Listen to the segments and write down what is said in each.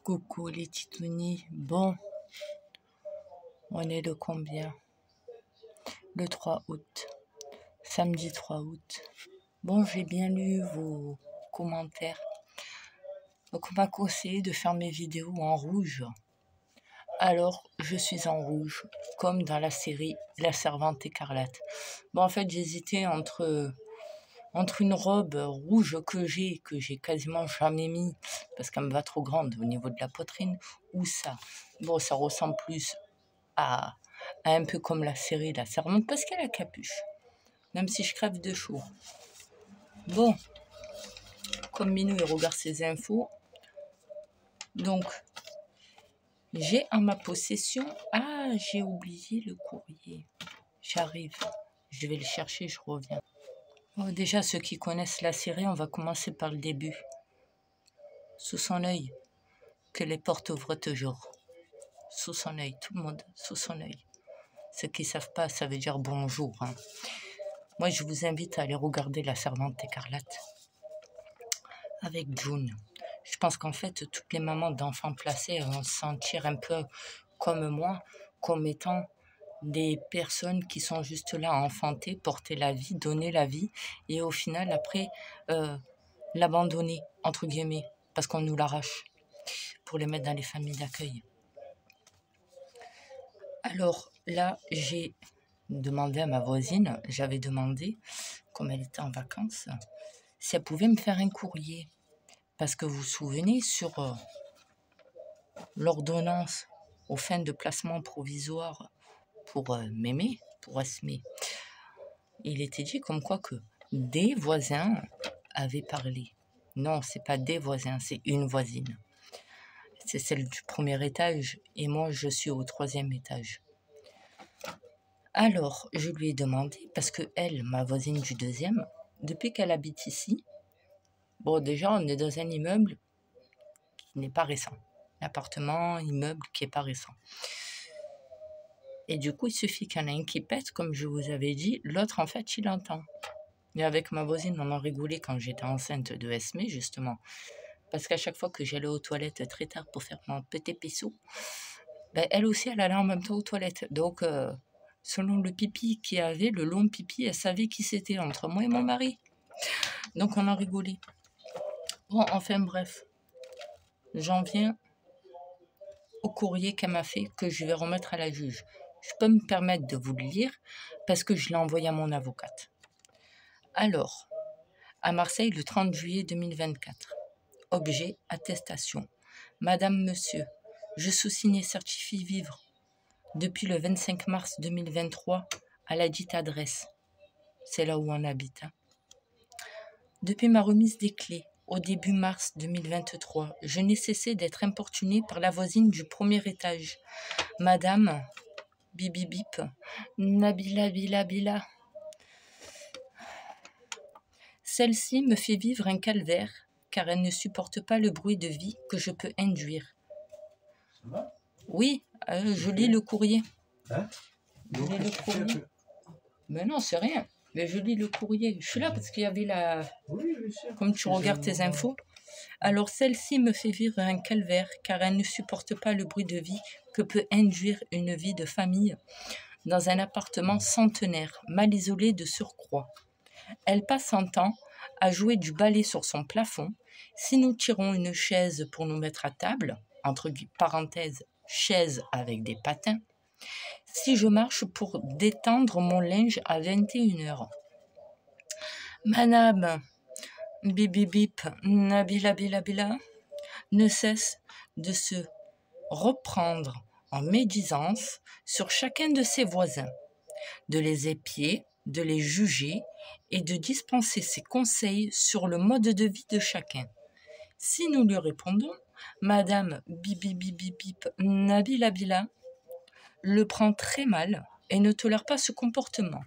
Coucou les titounis. Bon, on est le combien? Le 3 août. Samedi 3 août. Bon, j'ai bien lu vos commentaires. Donc, on m'a conseillé de faire mes vidéos en rouge. Alors, je suis en rouge, comme dans la série La Servante écarlate. Bon, en fait, j'hésitais entre une robe rouge que j'ai quasiment jamais mis, parce qu'elle me va trop grande au niveau de la poitrine, ou ça. Bon, ça ressemble plus à un peu comme la série La Servante, parce qu'elle a capuche, même si je crève de chaud. Bon, comme Minou, il regarde ses infos. Donc, j'ai en ma possession... Ah, j'ai oublié le courrier. J'arrive. Je vais le chercher, je reviens. Oh, déjà, ceux qui connaissent la série, on va commencer par le début. Sous son œil, que les portes ouvrent toujours. Sous son œil, tout le monde, sous son œil. Ceux qui ne savent pas, ça veut dire bonjour. Hein. Moi, je vous invite à aller regarder La Servante écarlate avec June. Je pense qu'en fait, toutes les mamans d'enfants placés vont se sentir un peu comme moi, comme étant des personnes qui sont juste là à enfanter, porter la vie, donner la vie, et au final, après, l'abandonner, entre guillemets, parce qu'on nous l'arrache, pour les mettre dans les familles d'accueil. Alors là, j'ai demandé à ma voisine, j'avais demandé, comme elle était en vacances, si elle pouvait me faire un courrier. Parce que vous vous souvenez, sur l'ordonnance aux fins de placement provisoire pour Mémé, pour Esmé, il était dit comme quoi que des voisins avaient parlé. Non, c'est pas des voisins, c'est une voisine. C'est celle du premier étage et moi je suis au 3e étage. Alors, je lui ai demandé, parce que elle, ma voisine du 2e, depuis qu'elle habite ici, bon déjà on est dans un immeuble qui n'est pas récent. L'appartement, immeuble qui n'est pas récent. Et du coup, il suffit qu'il y en ait un qui pète, comme je vous avais dit, l'autre en fait il entend. Et avec ma voisine, on en rigolait quand j'étais enceinte de Esmé, justement. Parce qu'à chaque fois que j'allais aux toilettes très tard pour faire mon petit pissou, ben, elle aussi, elle allait en même temps aux toilettes. Donc, selon le pipi qu'il y avait, le long pipi, elle savait qui c'était entre moi et mon mari. Donc, on en rigolait. Bon, enfin bref. J'en viens au courrier qu'elle m'a fait, que je vais remettre à la juge. Je peux me permettre de vous le lire parce que je l'ai envoyé à mon avocate. Alors, à Marseille, le 30 juillet 2024. Objet, attestation. Madame, monsieur, je sous-signe et certifie vivre depuis le 25 mars 2023 à la dite adresse. C'est là où on habite. Hein. Depuis ma remise des clés, au début mars 2023, je n'ai cessé d'être importunée par la voisine du premier étage. Madame, bibi bip, Nabila bila bila. Celle-ci me fait vivre un calvaire car elle ne supporte pas le bruit de vie que je peux induire. Ça va ? Oui, je lis le courrier. Hein ? Je lis le courrier. Mais non, c'est rien. Mais je lis le courrier. Je suis là parce qu'il y avait la... Oui, comme tu regardes tes infos. Alors, celle-ci me fait vivre un calvaire car elle ne supporte pas le bruit de vie que peut induire une vie de famille dans un appartement centenaire, mal isolé de surcroît. Elle passe son temps à jouer du balai sur son plafond. Si nous tirons une chaise pour nous mettre à table, entre parenthèses, chaise avec des patins, si je marche pour détendre mon linge à 21h. Madame, bibi bip, nabila bila bila, ne cesse de se reprendre en médisance sur chacun de ses voisins, de les épier, de les juger et de dispenser ses conseils sur le mode de vie de chacun. Si nous lui répondons, Madame bibi bibi bip, nabila bila, le prend très mal et ne tolère pas ce comportement.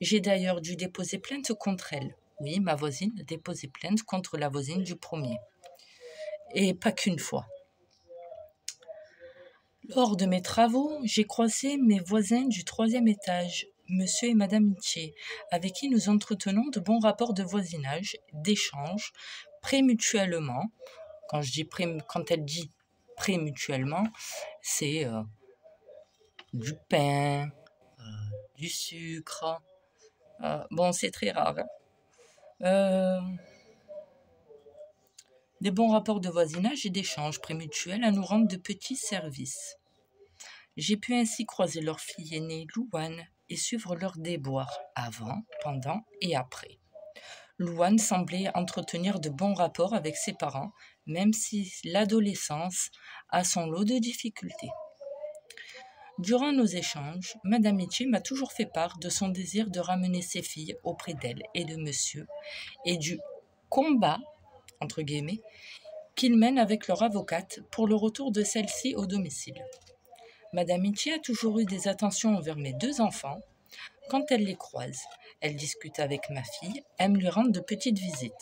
J'ai d'ailleurs dû déposer plainte contre elle. Oui, ma voisine a déposé plainte contre la voisine du premier. Et pas qu'une fois. Lors de mes travaux, j'ai croisé mes voisins du 3e étage, monsieur et madame Mitché, avec qui nous entretenons de bons rapports de voisinage, d'échange, prémutuellement. Quand elle dit prémutuellement, c'est du pain, du sucre. Bon, c'est très rare. Des bons rapports de voisinage et d'échanges prémutuels à nous rendre de petits services. J'ai pu ainsi croiser leur fille aînée, Louane, et suivre leurs déboires, avant, pendant et après. Louane semblait entretenir de bons rapports avec ses parents, même si l'adolescence a son lot de difficultés. Durant nos échanges, Madame Michi m'a toujours fait part de son désir de ramener ses filles auprès d'elle et de monsieur, et du combat, entre guillemets, qu'ils mènent avec leur avocate pour le retour de celle-ci au domicile. Madame Michi a toujours eu des attentions envers mes 2 enfants. Quand elle les croise, elle discute avec ma fille, aime lui rendre de petites visites.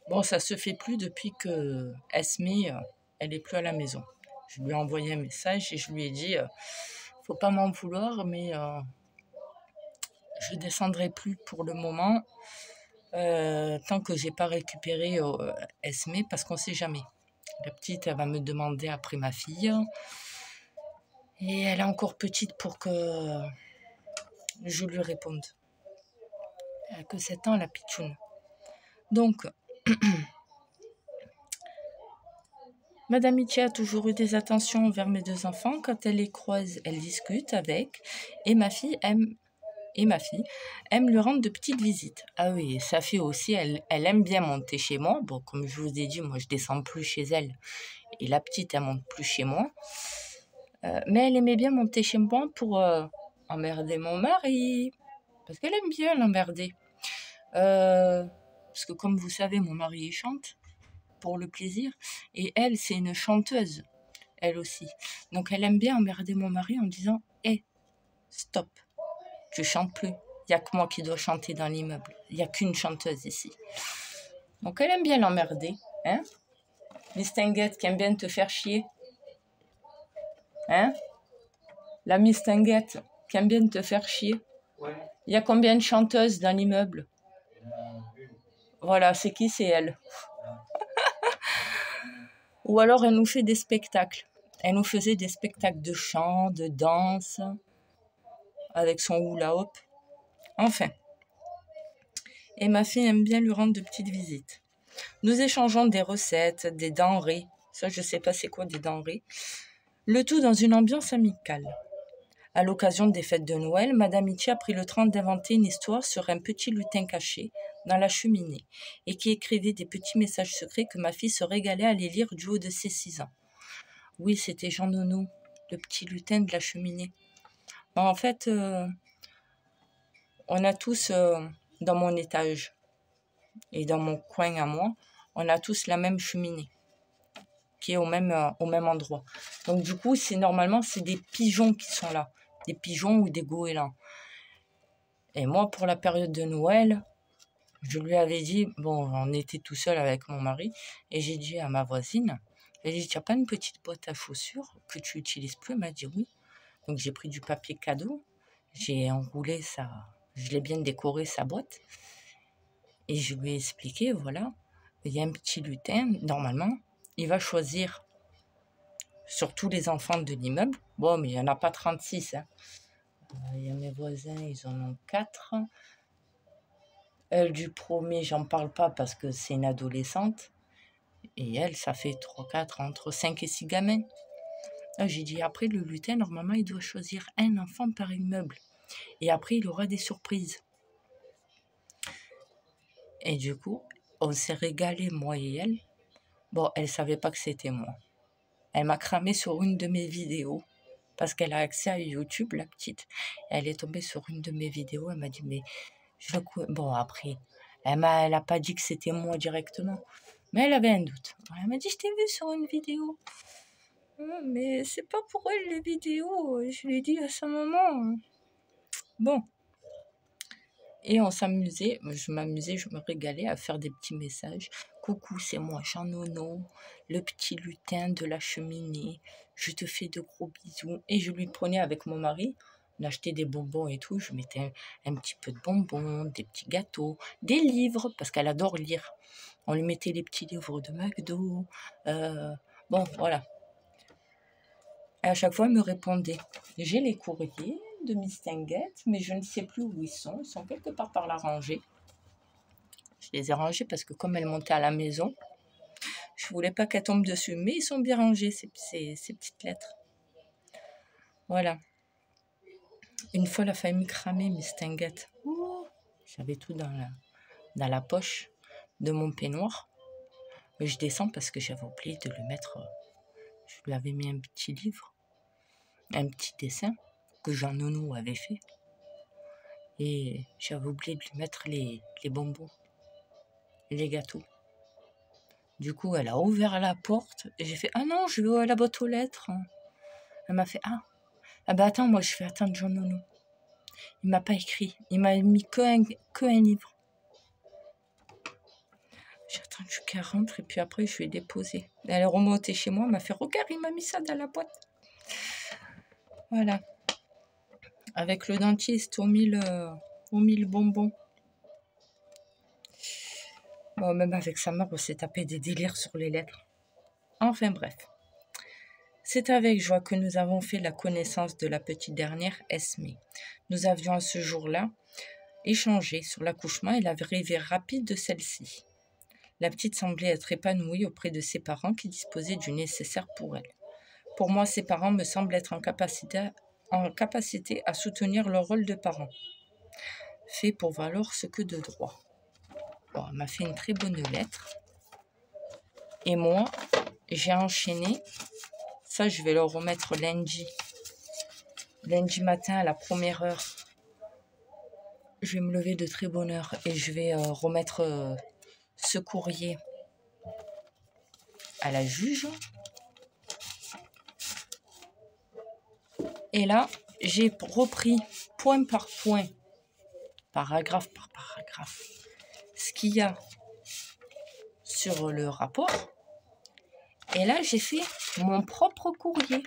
Bon, ça se fait plus depuis que Esmé, elle est plus à la maison. Je lui ai envoyé un message et je lui ai dit, faut pas m'en vouloir, mais je descendrai plus pour le moment, tant que j'ai pas récupéré Esmé, parce qu'on sait jamais. La petite, elle va me demander après ma fille. Et elle est encore petite pour que je lui réponde. Elle a que 7 ans, la pitchoune. Donc, Madame Michi a toujours eu des attentions envers mes 2 enfants. Quand elle les croise, elle discute avec. Et ma fille aime lui rendre de petites visites. Ah oui, sa fille aussi, elle aime bien monter chez moi. Bon, comme je vous ai dit, moi, je descends plus chez elle. Et la petite, elle monte plus chez moi. Mais elle aimait bien monter chez moi pour emmerder mon mari. Parce qu'elle aime bien l'emmerder. Parce que comme vous savez, mon mari, il chante pour le plaisir. Et elle, c'est une chanteuse, elle aussi. Donc elle aime bien emmerder mon mari en disant « Hé, stop, tu chantes plus. Il n'y a que moi qui dois chanter dans l'immeuble. Il n'y a qu'une chanteuse ici. » Donc elle aime bien l'emmerder. Hein, Miss Tinguette qui aime bien te faire chier. Hein, la Miss Tinguette qui aime bien te faire chier. Ouais. Il y a combien de chanteuses dans l'immeuble? Voilà, c'est qui? C'est elle. Ou alors elle nous fait des spectacles. Elle nous faisait des spectacles de chant, de danse, avec son hula hoop. Enfin. Et ma fille aime bien lui rendre de petites visites. Nous échangeons des recettes, des denrées. Ça, je ne sais pas c'est quoi des denrées. Le tout dans une ambiance amicale. À l'occasion des fêtes de Noël, Madame Michi a pris le temps d'inventer une histoire sur un petit lutin caché dans la cheminée et qui écrivait des petits messages secrets que ma fille se régalait à les lire du haut de ses 6 ans. Oui, c'était Jean Nounou, le petit lutin de la cheminée. En fait, on a tous, dans mon étage et dans mon coin à moi, on a tous la même cheminée qui est au même endroit. Donc du coup, normalement, c'est des pigeons qui sont là. Des pigeons ou des goélands. Et moi, pour la période de Noël, je lui avais dit, bon, on était tout seul avec mon mari, et j'ai dit à ma voisine, j'ai dit, tu n'as pas une petite boîte à chaussures que tu n'utilises plus? Elle m'a dit oui. Donc j'ai pris du papier cadeau, j'ai enroulé ça, je l'ai bien décoré sa boîte, et je lui ai expliqué, voilà, il y a un petit lutin, normalement, il va choisir sur tous les enfants de l'immeuble. Bon, mais il n'y en a pas 36. Hein. Il y a mes voisins, ils en ont 4. Elle, du premier, j'en parle pas parce que c'est une adolescente. Et elle, ça fait 3, 4, entre 5 et 6 gamins. Là, j'ai dit, après, le lutin, normalement, il doit choisir un enfant par immeuble. Et après, il aura des surprises. Et du coup, on s'est régalé, moi et elle. Bon, elle savait pas que c'était moi. Elle m'a cramé sur une de mes vidéos. Parce qu'elle a accès à YouTube, la petite. Elle est tombée sur une de mes vidéos. Elle m'a dit, mais je le connais. Bon, après, elle n'a pas dit que c'était moi directement. Mais elle avait un doute. Elle m'a dit, je t'ai vu sur une vidéo. Mais c'est pas pour elle les vidéos. Je l'ai dit à sa maman. Bon. Et on s'amusait. Je m'amusais, je me régalais à faire des petits messages. Coucou, c'est moi, Jean Nono, le petit lutin de la cheminée. Je te fais de gros bisous. Et je lui prenais avec mon mari. On achetait des bonbons et tout. Je mettais un petit peu de bonbons, des petits gâteaux, des livres, parce qu'elle adore lire. On lui mettait les petits livres de McDo. Bon, voilà. Et à chaque fois, elle me répondait. J'ai les courriers de Miss Tinguette, mais je ne sais plus où ils sont. Ils sont quelque part par la rangée. Je les ai rangés parce que comme elle montait à la maison, je voulais pas qu'elle tombe dessus. Mais ils sont bien rangés, ces petites lettres. Voilà. Une fois, elle a failli me cramer, Miss Tinguette. J'avais tout dans la poche de mon peignoir. Mais je descends parce que j'avais oublié de le mettre. Je lui avais mis un petit livre, un petit dessin que Jean Nounou avait fait. Et j'avais oublié de lui mettre les bonbons, les gâteaux. Du coup, elle a ouvert la porte et j'ai fait « Ah non, je vais à la boîte aux lettres. » Elle m'a fait « Ah bah attends, moi je vais attendre Jean Nounou. » Il m'a pas écrit, il m'a mis que un livre. J'ai attendu qu'elle rentre et puis après je lui ai déposé. Elle est remontée chez moi, elle m'a fait « Regarde, il m'a mis ça dans la boîte. » Voilà. Avec le dentiste aux 1000 bonbons. Bon, même avec sa mère, on s'est tapé des délires sur les lettres. Enfin bref. C'est avec joie que nous avons fait la connaissance de la petite dernière, Esmée. Nous avions à ce jour-là échangé sur l'accouchement et l'arrivée rapide de celle-ci. La petite semblait être épanouie auprès de ses parents qui disposaient du nécessaire pour elle. Pour moi, ses parents me semblent être en capacité à soutenir leur rôle de parent, fait pour valoir ce que de droit. Bon, elle m'a fait une très bonne lettre. Et moi, j'ai enchaîné. Ça, je vais le remettre lundi. Lundi matin à la première heure. Je vais me lever de très bonne heure et je vais remettre ce courrier à la juge. Et là, j'ai repris point par point, paragraphe par paragraphe, ce qu'il y a sur le rapport. Et là, j'ai fait mon propre courrier.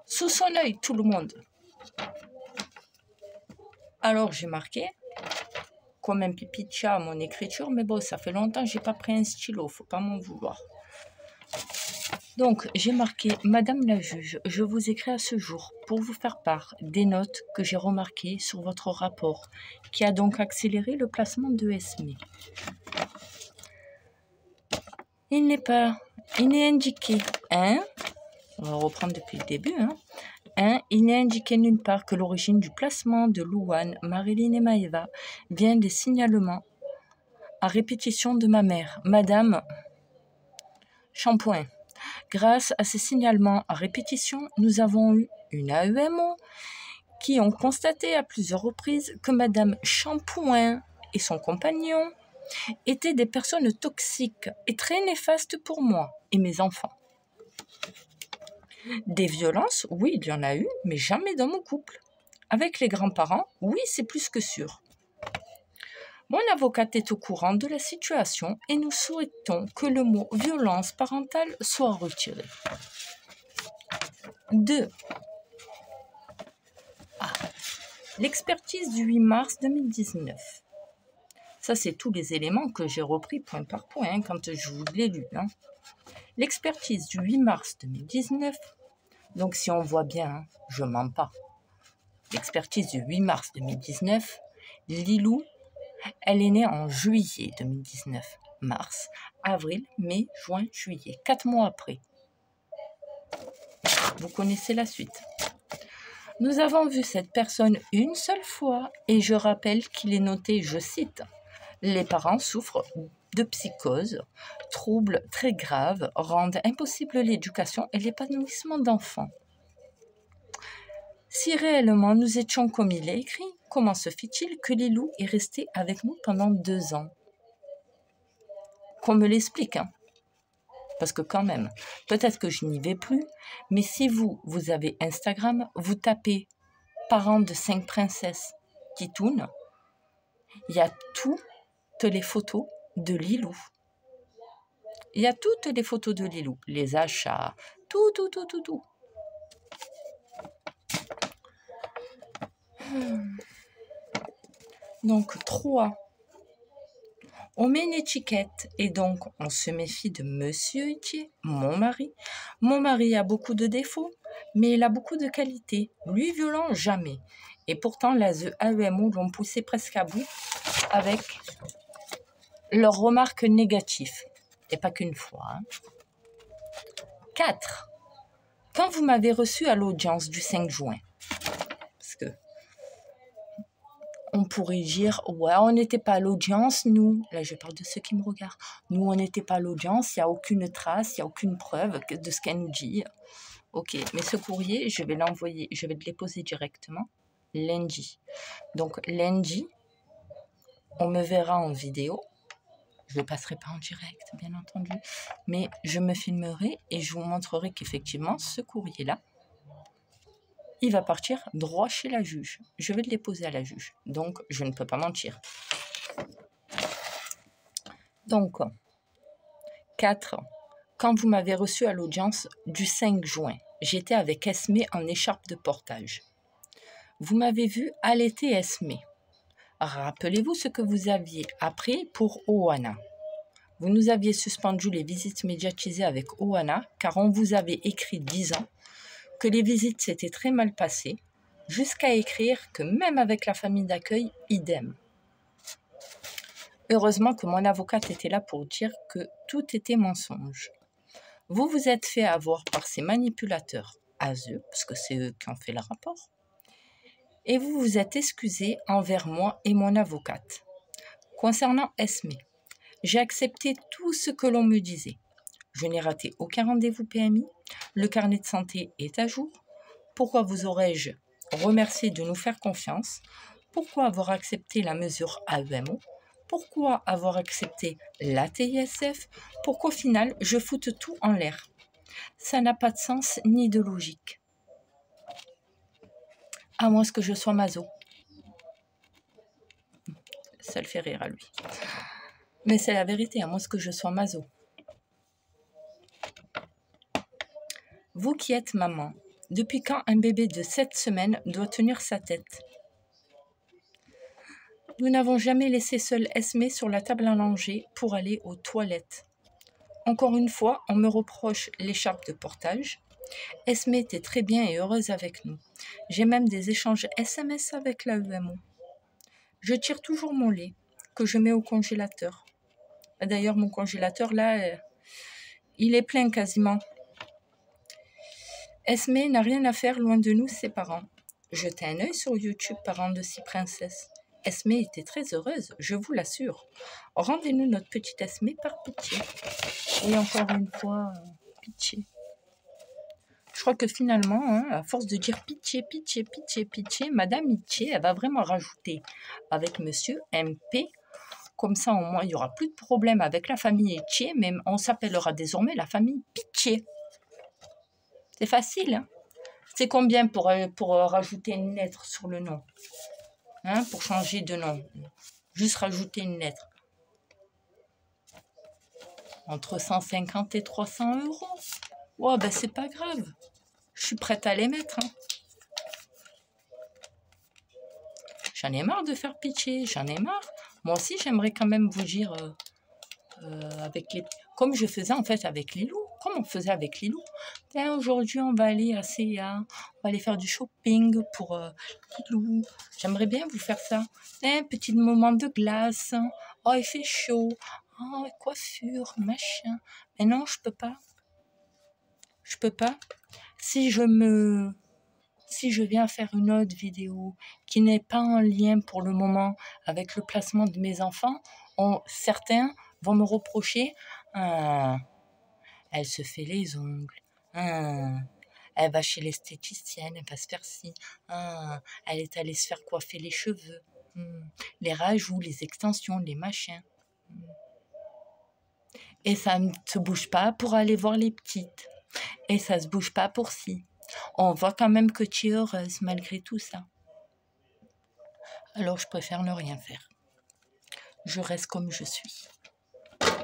Sous son œil, tout le monde. Alors, j'ai marqué, comme un pipi de chat, mon écriture, mais bon, ça fait longtemps que je n'ai pas pris un stylo, faut pas m'en vouloir. Donc, j'ai marqué « Madame la juge, je vous écris à ce jour pour vous faire part des notes que j'ai remarquées sur votre rapport, qui a donc accéléré le placement de Esmée. Il n'est indiqué, on va reprendre depuis le début, il n'est indiqué nulle part que l'origine du placement de Louane, Marilyn et Maëva vient des signalements à répétition de ma mère, Madame Champoin. Grâce à ces signalements à répétition, nous avons eu une AEMO qui ont constaté à plusieurs reprises que Madame Champoin et son compagnon étaient des personnes toxiques et très néfastes pour moi et mes enfants. Des violences, oui, il y en a eu, mais jamais dans mon couple. Avec les grands-parents, oui, c'est plus que sûr. Mon avocate est au courant de la situation et nous souhaitons que le mot « violence parentale » soit retiré. 2. L'expertise du 8 mars 2019. Ça, c'est tous les éléments que j'ai repris point par point quand je vous l'ai lu. L'expertise du 8 mars 2019. Donc, si on voit bien, je ne mens pas. L'expertise du 8 mars 2019, Lilou, elle est née en juillet 2019. Mars, avril, mai, juin, juillet. 4 mois après. Vous connaissez la suite. Nous avons vu cette personne une seule fois et je rappelle qu'il est noté, je cite, « Les parents souffrent de psychose, troubles très graves, rendent impossible l'éducation et l'épanouissement d'enfants. » Si réellement nous étions comme il est écrit, comment se fait-il que Lilou est resté avec nous pendant 2 ans? Qu'on me l'explique, Parce que quand même, peut-être que je n'y vais plus, mais si vous avez Instagram, vous tapez « parents de 5 princesses Titoune », il y a toutes les photos de Lilou. Il y a toutes les photos de Lilou, les achats, tout. Donc 3, On met une étiquette et donc on se méfie de Monsieur Itier, mon mari. Mon mari a beaucoup de défauts, mais il a beaucoup de qualités. Lui, violent, jamais. Et pourtant, les AEMO l'ont poussé presque à bout avec leurs remarques négatives. Et pas qu'une fois. Hein. 4. Quand vous m'avez reçu à l'audience du 5 juin, parce que on pourrait dire, ouais, on n'était pas à l'audience, nous. Là, je parle de ceux qui me regardent. Nous, on n'était pas à l'audience, il n'y a aucune trace, il n'y a aucune preuve de ce qu'elle nous dit. Ok, mais ce courrier, je vais l'envoyer, je vais le déposer directement lundi. Donc, lundi, on me verra en vidéo. Je ne le passerai pas en direct, bien entendu. Mais je me filmerai et je vous montrerai qu'effectivement, ce courrier-là, il va partir droit chez la juge. Je vais le déposer à la juge. Donc, je ne peux pas mentir. Donc, 4. Quand vous m'avez reçu à l'audience du 5 juin, j'étais avec Esme en écharpe de portage. Vous m'avez vu allaiter Esme. Rappelez-vous ce que vous aviez appris pour Oana. Vous nous aviez suspendu les visites médiatisées avec Oana car on vous avait écrit disant que les visites s'étaient très mal passées, jusqu'à écrire que même avec la famille d'accueil, idem. Heureusement que mon avocate était là pour dire que tout était mensonge. Vous vous êtes fait avoir par ces manipulateurs à eux, parce que c'est eux qui ont fait le rapport, et vous vous êtes excusé envers moi et mon avocate. Concernant Esme, j'ai accepté tout ce que l'on me disait. Je n'ai raté aucun rendez-vous PMI, le carnet de santé est à jour. Pourquoi vous aurais-je remercié de nous faire confiance? Pourquoi avoir accepté la mesure AEMO? Pourquoi avoir accepté la TISF? Pourquoi au final je foute tout en l'air? Ça n'a pas de sens ni de logique. À moins que je sois maso. Ça le fait rire à lui. Mais c'est la vérité, à moins que je sois maso. Vous qui êtes maman, depuis quand un bébé de 7 semaines doit tenir sa tête? Nous n'avons jamais laissé seule Esme sur la table à langer pour aller aux toilettes. Encore une fois, on me reproche l'écharpe de portage. Esme était très bien et heureuse avec nous. J'ai même des échanges SMS avec la UMO. Je tire toujours mon lait, que je mets au congélateur. D'ailleurs, mon congélateur, là, il est plein quasiment. Esme n'a rien à faire loin de nous, ses parents. Jetez un œil sur YouTube, parents de 6 princesses. Esme était très heureuse, je vous l'assure. Rendez-nous notre petite Esme par pitié. Et encore une fois, pitié. Je crois que finalement, hein, à force de dire pitié, pitié, pitié, pitié, Madame Itier, elle va vraiment rajouter avec Monsieur MP. Comme ça, au moins, il n'y aura plus de problème avec la famille Itier, mais on s'appellera désormais la famille Pitié. C'est facile, hein? C'est combien pour rajouter une lettre sur le nom, hein, pour changer de nom? Juste rajouter une lettre. Entre 150 et 300 €. Ouais, ben c'est pas grave. Je suis prête à les mettre. Hein. J'en ai marre de faire pitié, j'en ai marre. Moi aussi, j'aimerais quand même vous dire, avec les... comme je faisais en fait avec Lilou. Comme on faisait avec Lilou. Aujourd'hui, on va aller à C&A, on va aller faire du shopping pour Lilou. J'aimerais bien vous faire ça. Un petit moment de glace. Oh, il fait chaud. Oh, coiffure, machin. Mais non, je peux pas. Je peux pas. Si je viens faire une autre vidéo qui n'est pas en lien pour le moment avec le placement de mes enfants, certains vont me reprocher elle se fait les ongles, elle va chez l'esthéticienne, elle va se faire ci, elle est allée se faire coiffer les cheveux, les rajouts, les extensions, les machins. Et ça ne se bouge pas pour aller voir les petites. Et ça se bouge pas pour ci. On voit quand même que tu es heureuse malgré tout ça. Alors je préfère ne rien faire. Je reste comme je suis.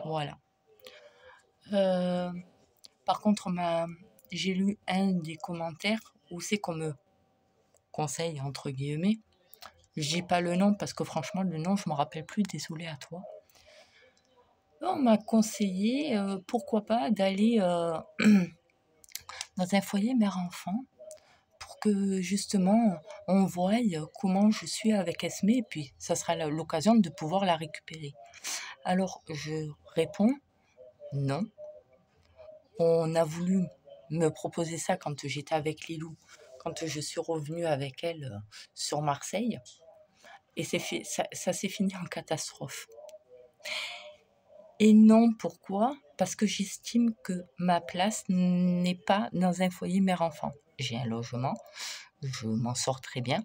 Voilà. Par contre, j'ai lu un des commentaires où c'est qu'on me conseille, entre guillemets. Je dis pas le nom parce que franchement, le nom, je me rappelle plus. Désolée à toi. On m'a conseillé, pourquoi pas, d'aller dans un foyer mère-enfant pour que justement on voie comment je suis avec Esme et puis ça sera l'occasion de pouvoir la récupérer. Alors je réponds non. On a voulu me proposer ça quand j'étais avec Lilou, quand je suis revenue avec elle sur Marseille et ça s'est fini en catastrophe. Et non, pourquoi? Parce que j'estime que ma place n'est pas dans un foyer mère-enfant. J'ai un logement, je m'en sors très bien,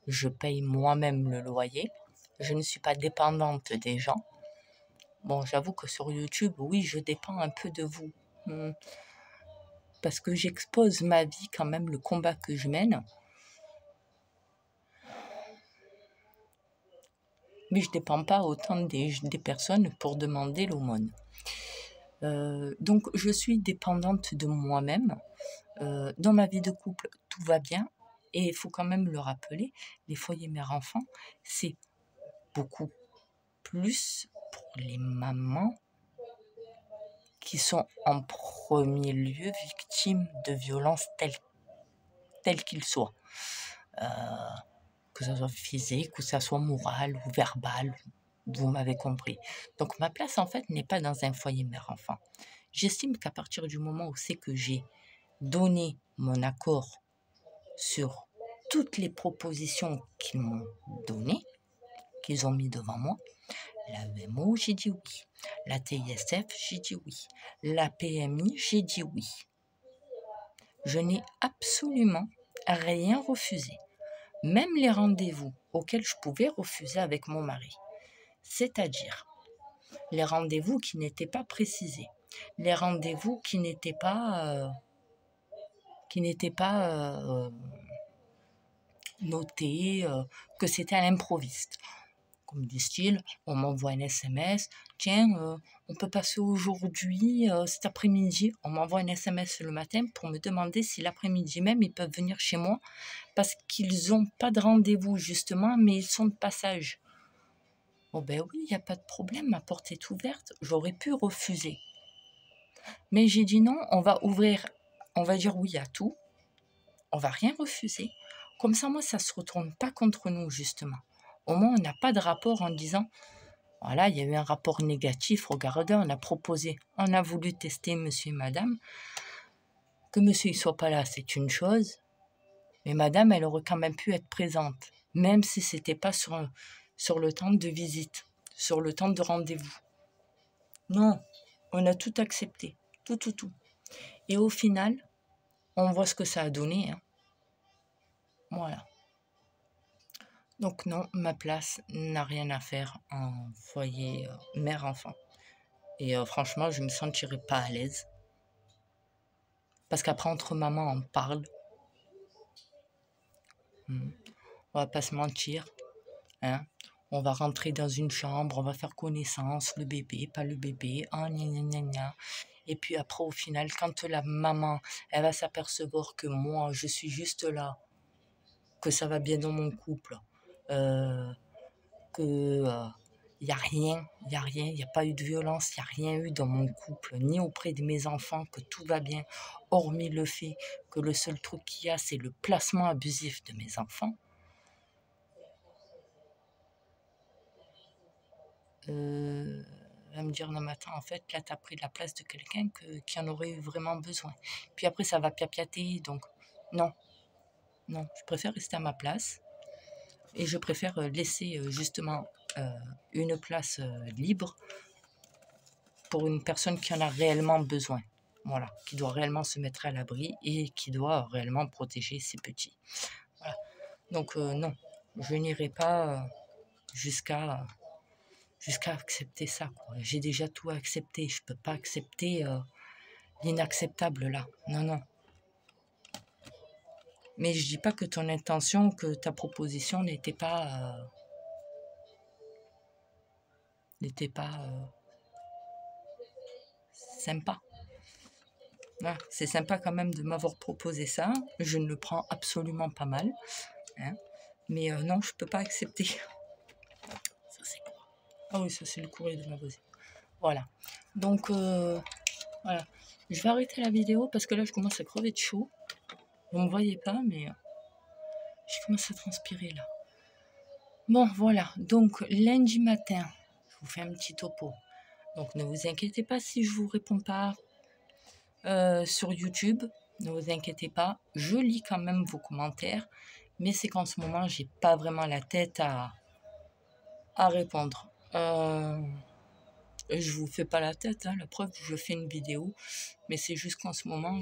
je paye moi-même le loyer, je ne suis pas dépendante des gens. Bon, j'avoue que sur YouTube, oui, je dépends un peu de vous. Parce que j'expose ma vie quand même, le combat que je mène. Mais je ne dépends pas autant des personnes pour demander l'aumône. Donc, je suis dépendante de moi-même. Dans ma vie de couple, tout va bien. Et il faut quand même le rappeler, les foyers mère-enfant, c'est beaucoup plus pour les mamans qui sont en premier lieu victimes de violences telles qu'ils soient. Que ce soit physique, ou ça soit moral, ou verbal, vous m'avez compris. Donc ma place en fait n'est pas dans un foyer mère-enfant. J'estime qu'à partir du moment où c'est que j'ai donné mon accord sur toutes les propositions qu'ils m'ont données, qu'ils ont mis devant moi, la VMO, j'ai dit oui. La TISF, j'ai dit oui. La PMI, j'ai dit oui. Je n'ai absolument rien refusé. Même les rendez-vous auxquels je pouvais refuser avec mon mari. C'est-à-dire les rendez-vous qui n'étaient pas précisés, les rendez-vous qui n'étaient pas notés, que c'était à l'improviste. Comme du style, on m'envoie un SMS, tiens, on peut passer aujourd'hui, cet après-midi, on m'envoie un SMS le matin pour me demander si l'après-midi même, ils peuvent venir chez moi parce qu'ils n'ont pas de rendez-vous justement, mais ils sont de passage. Oh ben oui, il n'y a pas de problème, ma porte est ouverte, j'aurais pu refuser. Mais j'ai dit non, on va ouvrir, on va dire oui à tout, on va rien refuser. Comme ça, moi, ça ne se retourne pas contre nous, justement. Au moins, on n'a pas de rapport en disant, voilà, il y a eu un rapport négatif, regardez, on a proposé, on a voulu tester monsieur et madame. Que monsieur ne soit pas là, c'est une chose, mais madame, elle aurait quand même pu être présente, même si ce n'était pas sur le temps de visite, sur le temps de rendez-vous. Non, on a tout accepté, tout. Et au final, on voit ce que ça a donné. Hein. Voilà. Donc non, ma place n'a rien à faire en foyer mère-enfant. Et franchement, je ne me sentirais pas à l'aise. Parce qu'après, entre mamans, on parle. On va pas se mentir. Hein. On va rentrer dans une chambre, on va faire connaissance, le bébé, pas le bébé, gna. Et puis après, au final, quand la maman, elle va s'apercevoir que moi, je suis juste là, que ça va bien dans mon couple, que il n'y a rien, il n'y a pas eu de violence, il n'y a rien eu dans mon couple, ni auprès de mes enfants, que tout va bien, hormis le fait que le seul truc qu'il y a, c'est le placement abusif de mes enfants. Va me dire, non mais attends, en fait, là, tu as pris la place de quelqu'un qui en aurait eu vraiment besoin. Puis après, ça va piapiater, donc non, je préfère rester à ma place. Et je préfère laisser justement une place libre pour une personne qui en a réellement besoin. Voilà, qui doit réellement se mettre à l'abri et qui doit réellement protéger ses petits. Voilà. Donc non, je n'irai pas jusqu'à accepter ça. J'ai déjà tout accepté. Je ne peux pas accepter l'inacceptable là. Non. Mais je dis pas que ton intention, que ta proposition n'était pas sympa. Voilà, c'est sympa quand même de m'avoir proposé ça. Je ne le prends absolument pas mal. Hein. Mais non, je peux pas accepter. Ça c'est quoi? Ah oui, ça c'est le courrier de ma voisine. Voilà. Donc, voilà. Je vais arrêter la vidéo parce que là, je commence à crever de chaud. Vous ne me voyez pas, mais je commence à transpirer là. Bon, voilà. Donc, lundi matin, je vous fais un petit topo. Donc, ne vous inquiétez pas si je ne vous réponds pas sur YouTube. Ne vous inquiétez pas. Je lis quand même vos commentaires. Mais c'est qu'en ce moment, j'ai pas vraiment la tête à répondre. Je vous fais pas la tête, hein, la preuve, je fais une vidéo. Mais c'est juste qu'en ce moment,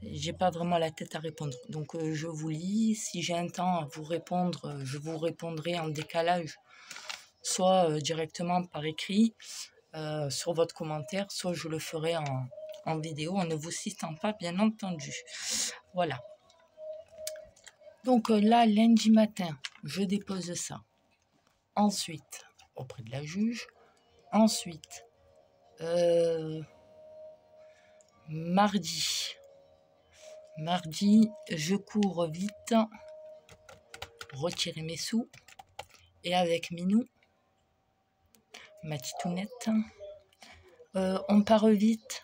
j'ai pas vraiment la tête à répondre. Donc, je vous lis. Si j'ai un temps à vous répondre, je vous répondrai en décalage. Soit directement par écrit, sur votre commentaire, soit je le ferai en vidéo, en ne vous citant pas, bien entendu. Voilà. Donc là, lundi matin, je dépose ça. Ensuite, auprès de la juge. Ensuite, mardi, je cours vite, retirer mes sous. Et avec Minou, ma titounette, on part vite.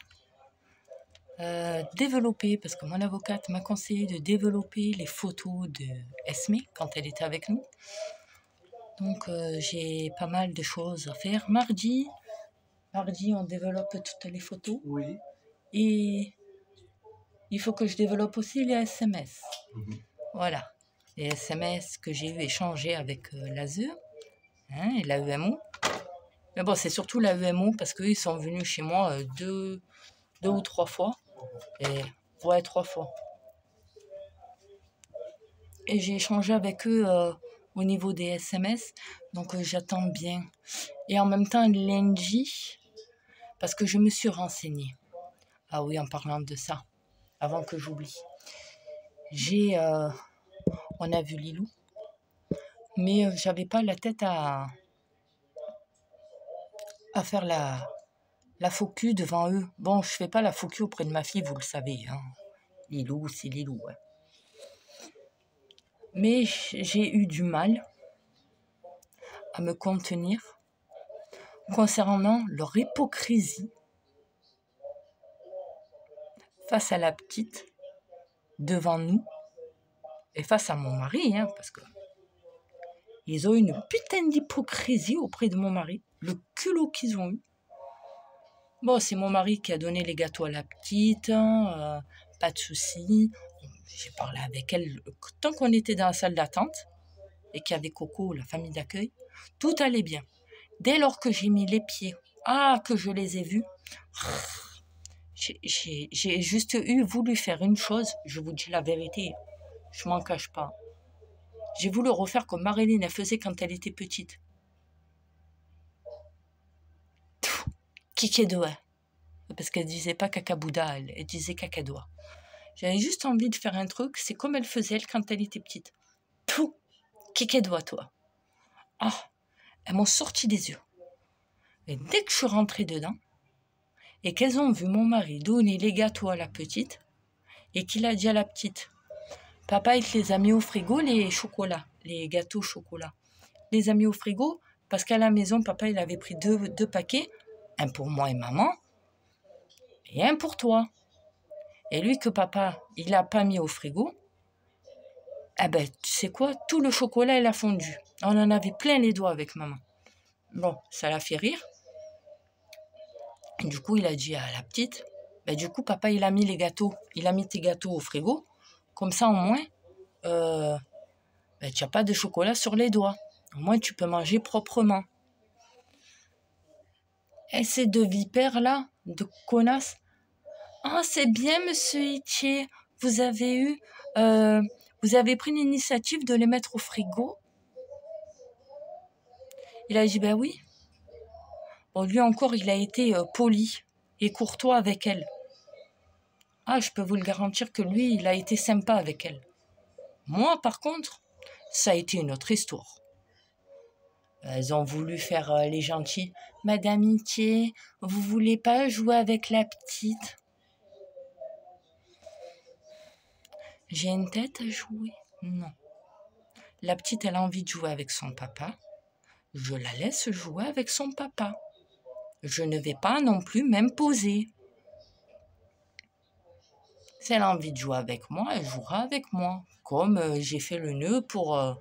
Développer, parce que mon avocate m'a conseillé de développer les photos de Esme quand elle était avec nous. Donc j'ai pas mal de choses à faire. Mardi, on développe toutes les photos. Oui. Et il faut que je développe aussi les SMS. Voilà. Les SMS que j'ai eu échangés avec l'ASE, hein, et l'AEMO. Mais bon, c'est surtout l'AEMO parce qu'ils sont venus chez moi deux ou trois fois. Et ouais, 3 fois. Et j'ai échangé avec eux au niveau des SMS. Donc j'attends bien. Et en même temps, lundi, parce que je me suis renseignée. Ah oui, en parlant de ça, avant que j'oublie. On a vu Lilou. Mais j'avais pas la tête à faire la focus devant eux. Bon, je fais pas la focus auprès de ma fille, vous le savez. Hein. Lilou, c'est Lilou. Ouais. Mais j'ai eu du mal à me contenir concernant leur hypocrisie face à la petite, devant nous, et face à mon mari, hein, parce que ils ont une putain d'hypocrisie auprès de mon mari, le culot qu'ils ont eu. Bon, c'est mon mari qui a donné les gâteaux à la petite, hein, pas de souci. J'ai parlé avec elle tant qu'on était dans la salle d'attente et qu'il y avait Coco, la famille d'accueil, tout allait bien. Dès lors que j'ai mis les pieds, que je les ai vus, j'ai juste voulu faire une chose, je vous dis la vérité, je m'en cache pas. J'ai voulu refaire comme Marilyn elle faisait quand elle était petite. Kikédoa. Parce qu'elle disait pas cacabouda, elle disait cacadoa. J'avais juste envie de faire un truc, c'est comme elle faisait elle quand elle était petite. Tout, kikédoa toi. Elles m'ont sorti des yeux. Et dès que je suis rentrée dedans, et qu'elles ont vu mon mari donner les gâteaux à la petite, et qu'il a dit à la petite, papa, il te les a mis au frigo, les chocolats, les gâteaux au chocolat. Il les a mis au frigo, parce qu'à la maison, papa, il avait pris deux paquets, un pour moi et maman, et un pour toi. Et lui que papa, il n'a pas mis au frigo, eh ben, tu sais quoi, tout le chocolat, il a fondu. On en avait plein les doigts avec maman. Bon, ça l'a fait rire. Et du coup, il a dit à la petite, ben, du coup, papa, il a mis les gâteaux. Il a mis tes gâteaux au frigo. Comme ça, au moins, ben, tu n'as pas de chocolat sur les doigts. Au moins, tu peux manger proprement. Et ces deux vipères-là, de connasses, c'est bien, monsieur Itier. Vous avez pris l'initiative de les mettre au frigo. Il a dit, ben oui. Bon, lui encore, il a été poli et courtois avec elle. Je peux vous le garantir que lui, il a été sympa avec elle. Moi, par contre, ça a été une autre histoire. Elles ont voulu faire les gentils. Madame Itier, vous voulez pas jouer avec la petite? J'ai une tête à jouer? Non. La petite, elle a envie de jouer avec son papa. Je la laisse jouer avec son papa. je ne vais pas non plus m'imposer. Si elle a envie de jouer avec moi, elle jouera avec moi. Comme j'ai fait le nœud pour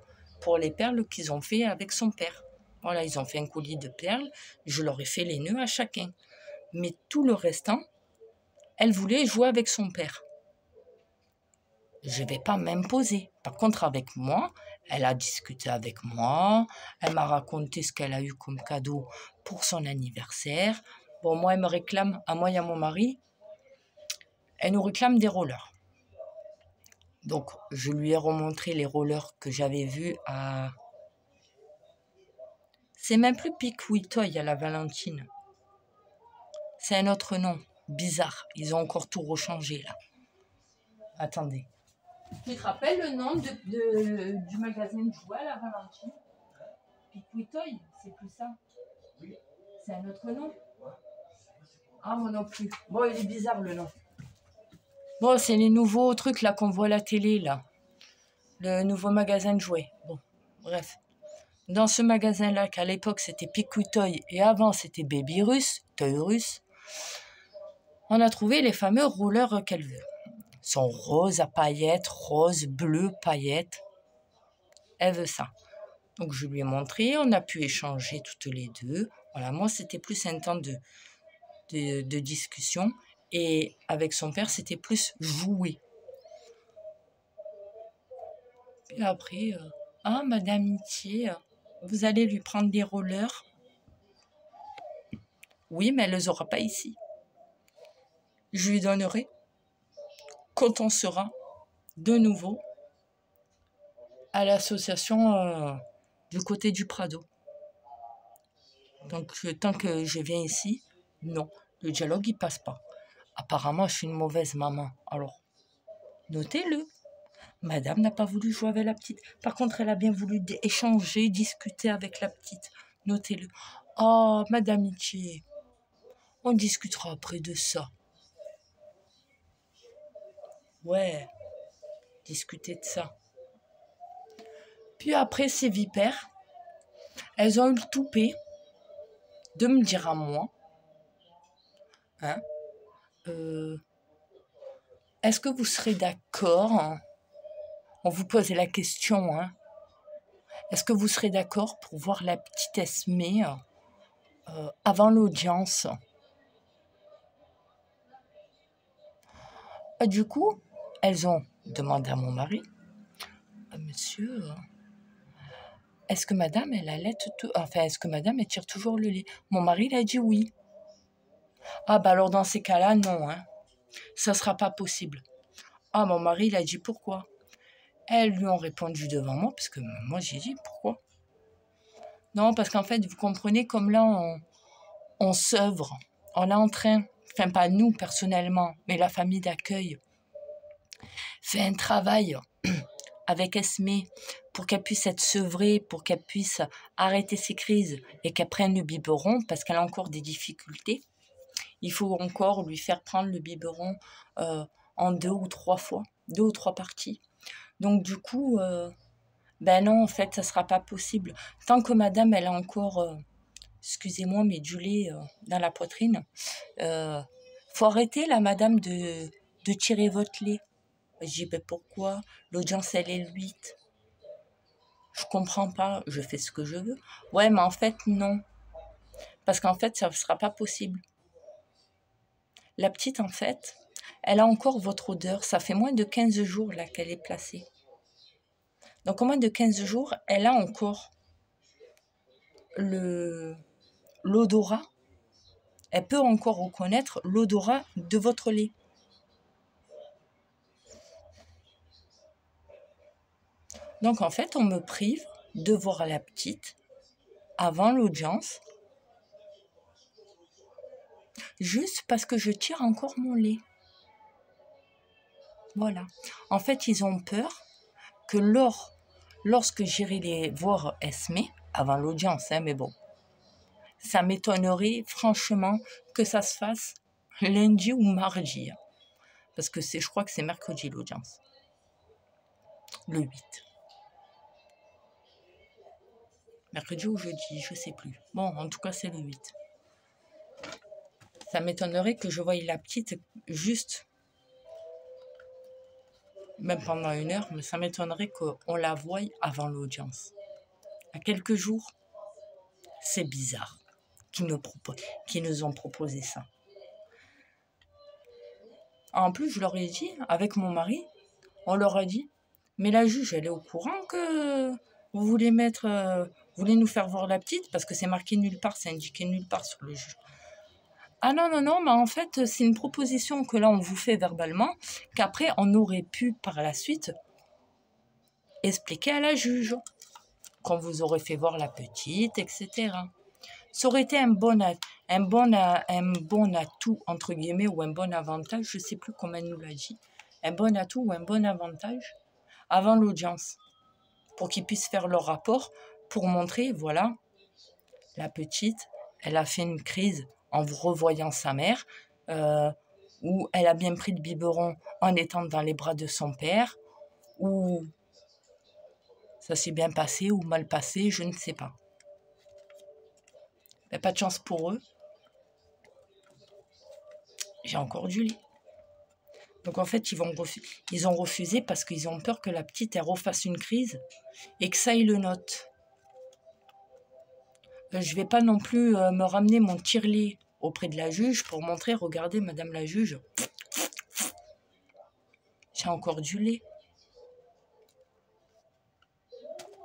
les perles qu'ils ont fait avec son père. Voilà, ils ont fait un collier de perles. Je leur ai fait les nœuds à chacun. Mais tout le restant, elle voulait jouer avec son père. Je ne vais pas m'imposer. Par contre, avec moi, elle a discuté avec moi. Elle m'a raconté ce qu'elle a eu comme cadeau pour son anniversaire. Bon, moi, elle me réclame, à moi et à mon mari, elle nous réclame des rollers. Donc, je lui ai remontré les rollers que j'avais vus à... C'est même plus Pick-We Toy à la Valentine. C'est un autre nom. Bizarre. Ils ont encore tout rechangé, là. Attendez. Tu te rappelles le nom du magasin de jouets à la Valentine? Pick-We Toy, c'est plus ça. C'est un autre nom. Ah, moi non plus. Bon, il est bizarre, le nom. Bon, c'est les nouveaux trucs, là, qu'on voit à la télé, là. Le nouveau magasin de jouets. Bon, bref. Dans ce magasin-là, qu'à l'époque, c'était Pick-We Toy, et avant, c'était Baby Russe, Toy Russe, on a trouvé les fameux rollers qu'elle veut. Ils sont roses à paillettes, rose, bleu, paillettes. Elle veut ça. Donc, je lui ai montré, on a pu échanger toutes les deux. Voilà, moi, c'était plus un temps de discussion. Et avec son père, c'était plus jouer. Puis après, ah, Madame Itier, vous allez lui prendre des rollers? Oui, mais elle ne les aura pas ici. Je lui donnerai quand on sera de nouveau à l'association du côté du Prado. Donc, tant que je viens ici, non, le dialogue, il passe pas. Apparemment, je suis une mauvaise maman. Alors, notez-le. Madame n'a pas voulu jouer avec la petite. Par contre, elle a bien voulu échanger, discuter avec la petite. Notez-le. Oh, Madame Itier, on discutera après de ça. Ouais, discuter de ça. Puis après, ces vipères, elles ont eu le toupet de me dire à moi, hein, est-ce que vous serez d'accord, hein, on vous posait la question, hein, est-ce que vous serez d'accord pour voir la petite Esmée avant l'audience? Du coup, elles ont demandé à mon mari, monsieur, est-ce que madame, elle allait enfin, est-ce que madame, elle tire toujours le lait? Mon mari, il a dit oui. Ah, bah alors dans ces cas-là, non, hein, ça sera pas possible. Ah, mon mari, il a dit pourquoi? Elles lui ont répondu devant moi, parce que moi, j'ai dit pourquoi? Non, parce qu'en fait, vous comprenez, comme là, on s'œuvre, on est en train, enfin pas nous personnellement, mais la famille d'accueil, fait un travail avec Esmée pour qu'elle puisse être sevrée, pour qu'elle puisse arrêter ses crises et qu'elle prenne le biberon parce qu'elle a encore des difficultés. Il faut encore lui faire prendre le biberon en 2 ou 3 fois, 2 ou 3 parties. Donc du coup, ben non, en fait, ça ne sera pas possible. Tant que madame, elle a encore, excusez-moi, mais du lait dans la poitrine, faut arrêter là, madame, de tirer votre lait. Je dis, ben pourquoi? L'audience, elle est 8. Je comprends pas, je fais ce que je veux. Ouais, mais en fait, non. Parce qu'en fait, ça ne sera pas possible. La petite, en fait, elle a encore votre odeur. Ça fait moins de 15 jours là qu'elle est placée. Donc, en moins de 15 jours, elle a encore l'odorat. Elle peut encore reconnaître l'odorat de votre lait. Donc, en fait, on me prive de voir la petite avant l'audience, juste parce que je tire encore mon lait. Voilà. En fait, ils ont peur que lorsque j'irai les voir Esmée, avant l'audience, hein, mais bon, ça m'étonnerait franchement que ça se fasse lundi ou mardi. Hein, parce que je crois que c'est mercredi l'audience. Le 8. Mercredi ou jeudi, je sais plus. Bon, en tout cas, c'est le 8. Ça m'étonnerait que je voie la petite juste, même pendant 1 heure, mais ça m'étonnerait qu'on la voie avant l'audience. À quelques jours, c'est bizarre qu'ils nous ont proposé ça. En plus, je leur ai dit, avec mon mari, on leur a dit, mais la juge, elle est au courant que vous voulez voulez nous faire voir la petite, parce que c'est marqué nulle part, c'est indiqué nulle part sur le juge. Ah non, non, non, mais en fait, c'est une proposition que là, on vous fait verbalement, qu'après, on aurait pu, par la suite, expliquer à la juge, qu'on vous aurait fait voir la petite, etc. Ça aurait été un bon atout, entre guillemets, ou un bon avantage, je ne sais plus comment elle nous l'a dit, un bon atout ou un bon avantage avant l'audience, pour qu'ils puissent faire leur rapport, pour montrer, voilà, la petite, elle a fait une crise en revoyant sa mère, ou elle a bien pris le biberon en étant dans les bras de son père, ou ça s'est bien passé ou mal passé, je ne sais pas. Mais pas de chance pour eux. J'ai encore du lait. Donc en fait, ils ont refusé parce qu'ils ont peur que la petite elle refasse une crise et que ça, ils le notent. Je ne vais pas non plus me ramener mon tire-lait auprès de la juge pour montrer, regardez, madame la juge, j'ai encore du lait.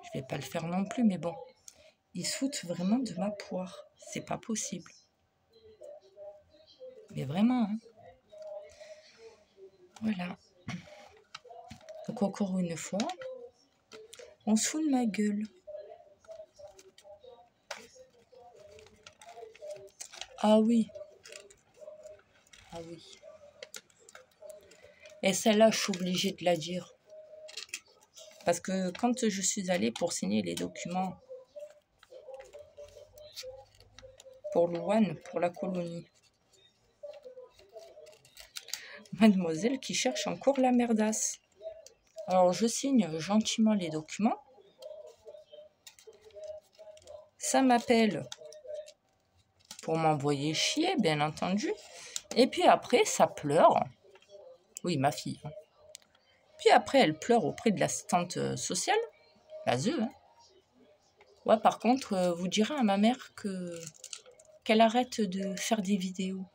Je ne vais pas le faire non plus, mais bon. Ils se foutent vraiment de ma poire. C'est pas possible. Mais vraiment, hein. Voilà. Donc encore une fois, on se fout de ma gueule. Ah oui. Ah oui. Et celle-là, je suis obligée de la dire. Parce que quand je suis allée pour signer les documents pour Louane, pour la colonie, mademoiselle qui cherche encore la merdasse. Alors je signe gentiment les documents. Ça m'appelle pour m'envoyer chier, bien entendu. Et puis après, ça pleure. Oui, ma fille. Puis après, elle pleure auprès de l'assistante sociale, la ZEU. Hein. Ouais, par contre, vous direz à ma mère qu'elle arrête de faire des vidéos.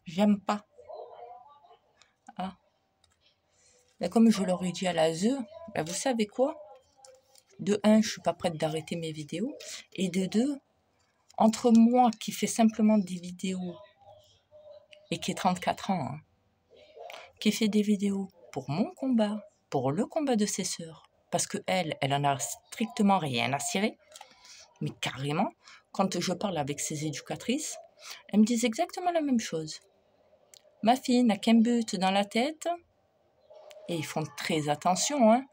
J'aime pas. Ah. Mais comme je leur ai dit à la ZEU, ben vous savez quoi? De 1, je suis pas prête d'arrêter mes vidéos. Et de 2, entre moi qui fais simplement des vidéos et qui ai 34 ans, hein, qui fait des vidéos pour mon combat, pour le combat de ses sœurs, parce qu'elle en a strictement rien à cirer, mais carrément, quand je parle avec ses éducatrices, elles me disent exactement la même chose. Ma fille n'a qu'un but dans la tête, et ils font très attention, hein.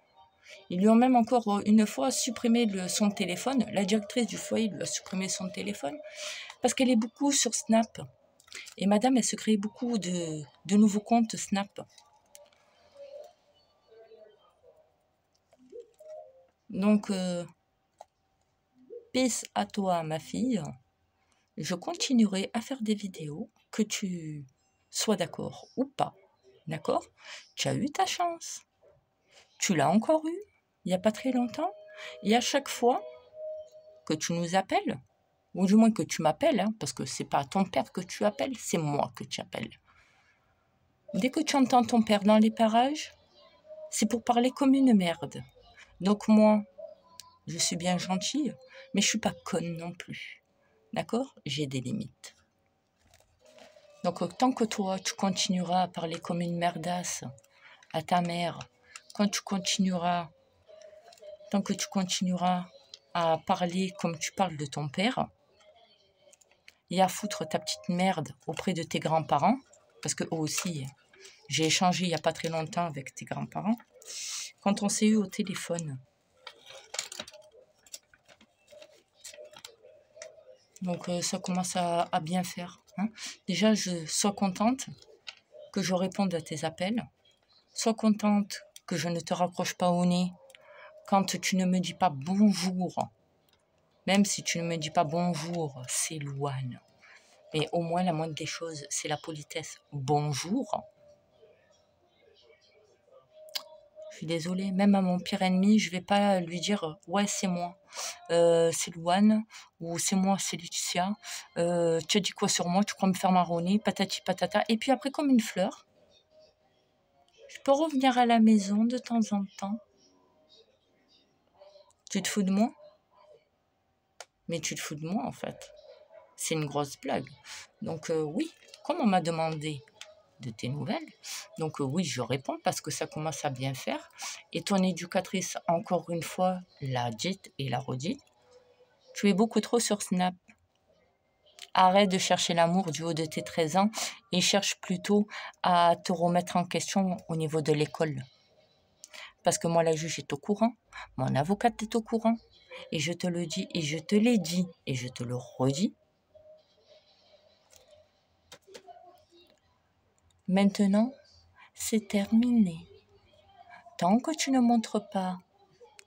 Ils lui ont même encore une fois supprimé son téléphone. La directrice du foyer lui a supprimé son téléphone parce qu'elle est beaucoup sur Snap. Et madame, elle se crée beaucoup de nouveaux comptes Snap. Donc, peace à toi, ma fille. Je continuerai à faire des vidéos, que tu sois d'accord ou pas. D'accord? Tu as eu ta chance. Tu l'as encore eu, il n'y a pas très longtemps. Et à chaque fois que tu nous appelles, ou du moins que tu m'appelles, hein, parce que c'est pas ton père que tu appelles, c'est moi que tu appelles. Dès que tu entends ton père dans les parages, c'est pour parler comme une merde. Donc moi, je suis bien gentille, mais je suis pas conne non plus. D'accord? J'ai des limites. Donc tant que toi, tu continueras à parler comme une merdasse à ta mère, tant que tu continueras à parler comme tu parles de ton père, et à foutre ta petite merde auprès de tes grands-parents, parce que eux aussi, j'ai échangé il n'y a pas très longtemps avec tes grands-parents, quand on s'est eu au téléphone. Donc ça commence à bien faire. Hein. Déjà, sois contente que je réponde à tes appels. Sois contente que je ne te raccroche pas au nez quand tu ne me dis pas bonjour Même si tu ne me dis pas bonjour, c'est Louane. Mais au moins, la moindre des choses, c'est la politesse. Bonjour. Je suis désolée, même à mon pire ennemi, je vais pas lui dire ouais, c'est moi, c'est Louane, ou c'est moi, c'est Laetitia. Tu as dit quoi sur moi? Tu crois me faire marronner, patati patata. Et puis après, comme une fleur, je peux revenir à la maison de temps en temps. Tu te fous de moi? Mais tu te fous de moi en fait. C'est une grosse blague. Donc oui, comme on m'a demandé de tes nouvelles, donc oui, je réponds parce que ça commence à bien faire. Et ton éducatrice, encore une fois, l'a dite et l'a redit, tu es beaucoup trop sur Snap. Arrête de chercher l'amour du haut de tes 13 ans et cherche plutôt à te remettre en question au niveau de l'école. Parce que moi, la juge est au courant, mon avocate est au courant, et je te le dis, et je te l'ai dit, et je te le redis. Maintenant, c'est terminé. Tant que tu ne montres pas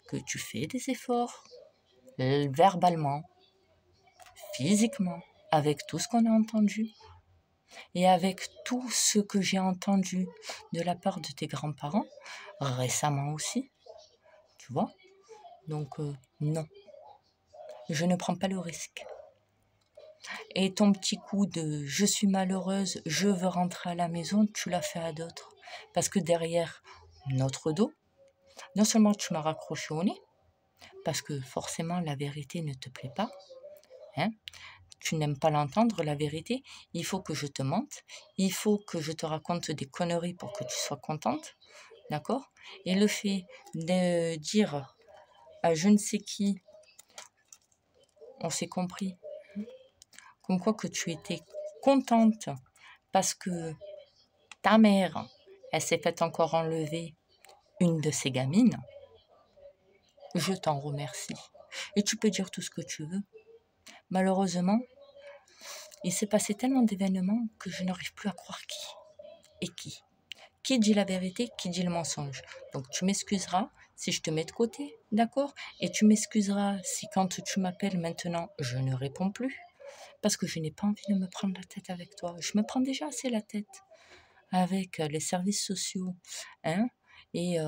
que tu fais des efforts, verbalement, physiquement, avec tout ce qu'on a entendu, et avec tout ce que j'ai entendu de la part de tes grands-parents, récemment aussi, tu vois. Donc, non, je ne prends pas le risque. Et ton petit coup de « je suis malheureuse, je veux rentrer à la maison », tu l'as fait à d'autres. Parce que derrière notre dos, non seulement tu m'as raccroché au nez, parce que forcément la vérité ne te plaît pas, hein, tu n'aimes pas l'entendre, la vérité, il faut que je te mente, il faut que je te raconte des conneries pour que tu sois contente, d'accord? Et le fait de dire à je ne sais qui, on s'est compris, comme quoi que tu étais contente parce que ta mère, elle s'est fait encore enlever une de ses gamines, je t'en remercie. Et tu peux dire tout ce que tu veux. Malheureusement, il s'est passé tellement d'événements que je n'arrive plus à croire qui est qui. Qui dit la vérité, qui dit le mensonge. Donc tu m'excuseras si je te mets de côté, d'accord? Et tu m'excuseras si quand tu m'appelles maintenant, je ne réponds plus. Parce que je n'ai pas envie de me prendre la tête avec toi. Je me prends déjà assez la tête avec les services sociaux, hein, et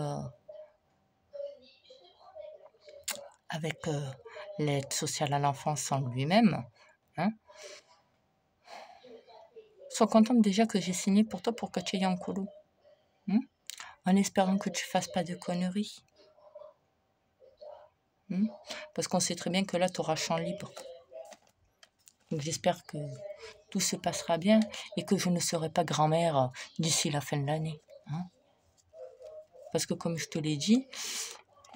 avec l'aide sociale à l'enfance en lui-même, hein. Sois contente déjà que j'ai signé pour toi pour que tu aies un colo, hein, en espérant que tu fasses pas de conneries. Hein, parce qu'on sait très bien que là, tu auras champ libre. Donc j'espère que tout se passera bien et que je ne serai pas grand-mère d'ici la fin de l'année. Hein. Parce que comme je te l'ai dit,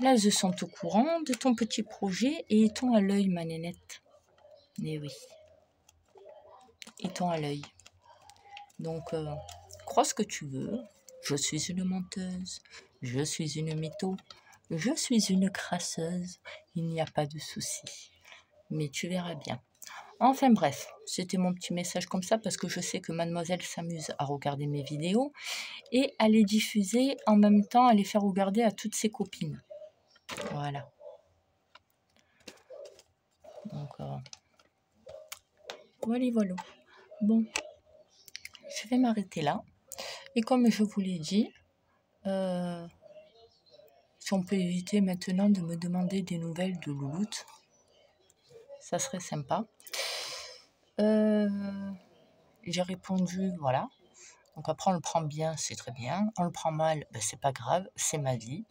là, ils sont au courant de ton petit projet et ils t'ont à l'œil, ma nénette. Eh oui. Ils t'ont à l'œil. Donc, crois ce que tu veux. Je suis une menteuse. Je suis une mytho. Je suis une crasseuse. Il n'y a pas de souci. Mais tu verras bien. Enfin bref, c'était mon petit message comme ça parce que je sais que mademoiselle s'amuse à regarder mes vidéos et à les diffuser en même temps, à les faire regarder à toutes ses copines. Voilà. Donc, voilà. Bon, je vais m'arrêter là. Et comme je vous l'ai dit, si on peut éviter maintenant de me demander des nouvelles de Louloute, ça serait sympa. J'ai répondu, voilà. Donc après, on le prend bien, c'est très bien. On le prend mal, ben, c'est pas grave, c'est ma vie.